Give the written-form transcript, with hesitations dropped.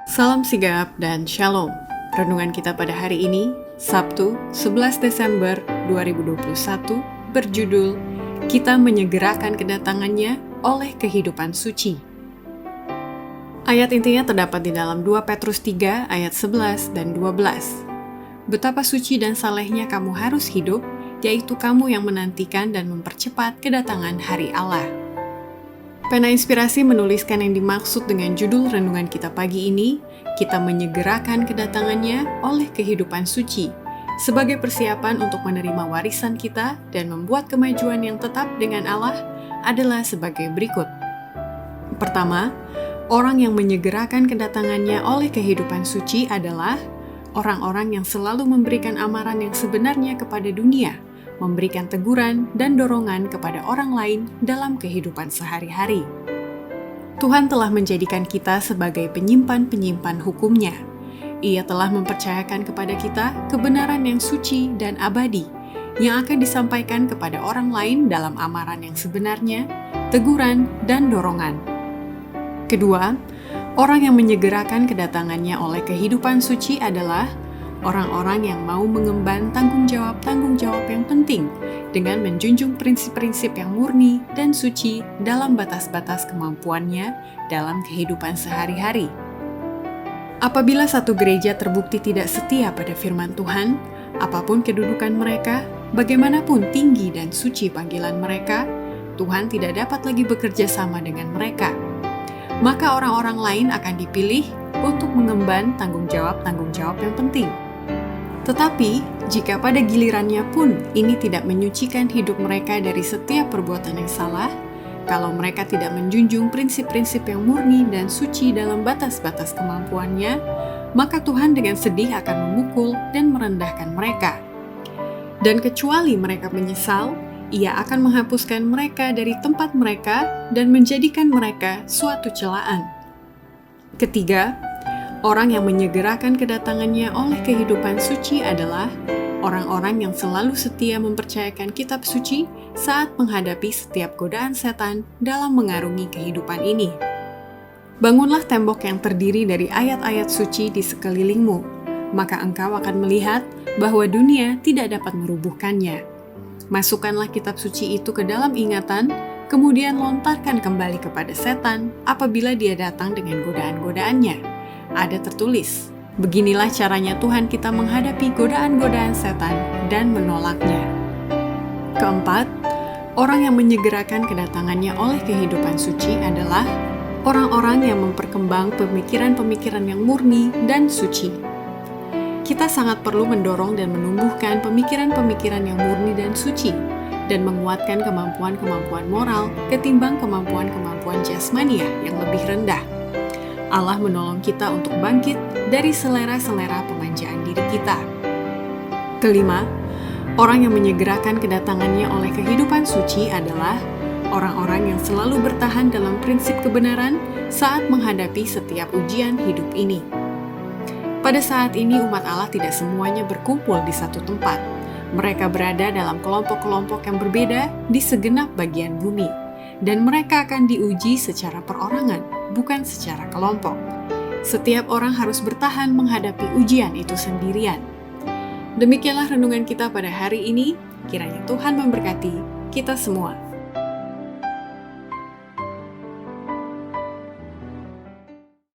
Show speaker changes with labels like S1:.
S1: Salam sigap dan shalom. Renungan kita pada hari ini, Sabtu 11 Desember 2021, berjudul Kita Menyegerakan Kedatangannya oleh Kehidupan Suci. Ayat intinya terdapat di dalam 2 Petrus 3 ayat 11 dan 12. Betapa suci dan salehnya kamu harus hidup, yaitu kamu yang menantikan dan mempercepat kedatangan hari Allah. Pena Inspirasi menuliskan yang dimaksud dengan judul renungan kita pagi ini, kita menyegerakan kedatangannya oleh kehidupan suci, sebagai persiapan untuk menerima warisan kita dan membuat kemajuan yang tetap dengan Allah adalah sebagai berikut. Pertama, orang yang menyegerakan kedatangannya oleh kehidupan suci adalah orang-orang yang selalu memberikan amaran yang sebenarnya kepada dunia, memberikan teguran dan dorongan kepada orang lain dalam kehidupan sehari-hari. Tuhan telah menjadikan kita sebagai penyimpan-penyimpan hukum-Nya. Ia telah mempercayakan kepada kita kebenaran yang suci dan abadi, yang akan disampaikan kepada orang lain dalam amaran yang sebenarnya, teguran, dan dorongan. Kedua, orang yang menyegerakan kedatangannya oleh kehidupan suci adalah orang-orang yang mau mengemban tanggung jawab yang penting dengan menjunjung prinsip-prinsip yang murni dan suci dalam batas-batas kemampuannya dalam kehidupan sehari-hari. Apabila satu gereja terbukti tidak setia pada firman Tuhan, apapun kedudukan mereka, bagaimanapun tinggi dan suci panggilan mereka, Tuhan tidak dapat lagi bekerja sama dengan mereka. Maka orang-orang lain akan dipilih untuk mengemban tanggung jawab yang penting. Tetapi, jika pada gilirannya pun ini tidak menyucikan hidup mereka dari setiap perbuatan yang salah, kalau mereka tidak menjunjung prinsip-prinsip yang murni dan suci dalam batas-batas kemampuannya, maka Tuhan dengan sedih akan memukul dan merendahkan mereka. Dan kecuali mereka menyesal, Ia akan menghapuskan mereka dari tempat mereka dan menjadikan mereka suatu celaan. Ketiga, orang yang menyegerakan kedatangannya oleh kehidupan suci adalah orang-orang yang selalu setia mempercayakan kitab suci saat menghadapi setiap godaan setan dalam mengarungi kehidupan ini. Bangunlah tembok yang terdiri dari ayat-ayat suci di sekelilingmu, maka engkau akan melihat bahwa dunia tidak dapat merubuhkannya. Masukkanlah kitab suci itu ke dalam ingatan, kemudian lontarkan kembali kepada setan apabila dia datang dengan godaan-godaannya. Ada tertulis, beginilah caranya Tuhan kita menghadapi godaan-godaan setan dan menolaknya. Keempat, orang yang menyegerakan kedatangannya oleh kehidupan suci adalah orang-orang yang memperkembang pemikiran-pemikiran yang murni dan suci. Kita sangat perlu mendorong dan menumbuhkan pemikiran-pemikiran yang murni dan suci, dan menguatkan kemampuan-kemampuan moral ketimbang kemampuan-kemampuan jasmania yang lebih rendah. Allah menolong kita untuk bangkit dari selera-selera pemanjaan diri kita. Kelima, orang yang menyegerakan kedatangannya oleh kehidupan suci adalah orang-orang yang selalu bertahan dalam prinsip kebenaran saat menghadapi setiap ujian hidup ini. Pada saat ini umat Allah tidak semuanya berkumpul di satu tempat. Mereka berada dalam kelompok-kelompok yang berbeda di segenap bagian bumi, dan mereka akan diuji secara perorangan, bukan secara kelompok. Setiap orang harus bertahan menghadapi ujian itu sendirian. Demikianlah renungan kita pada hari ini. Kiranya Tuhan memberkati kita semua.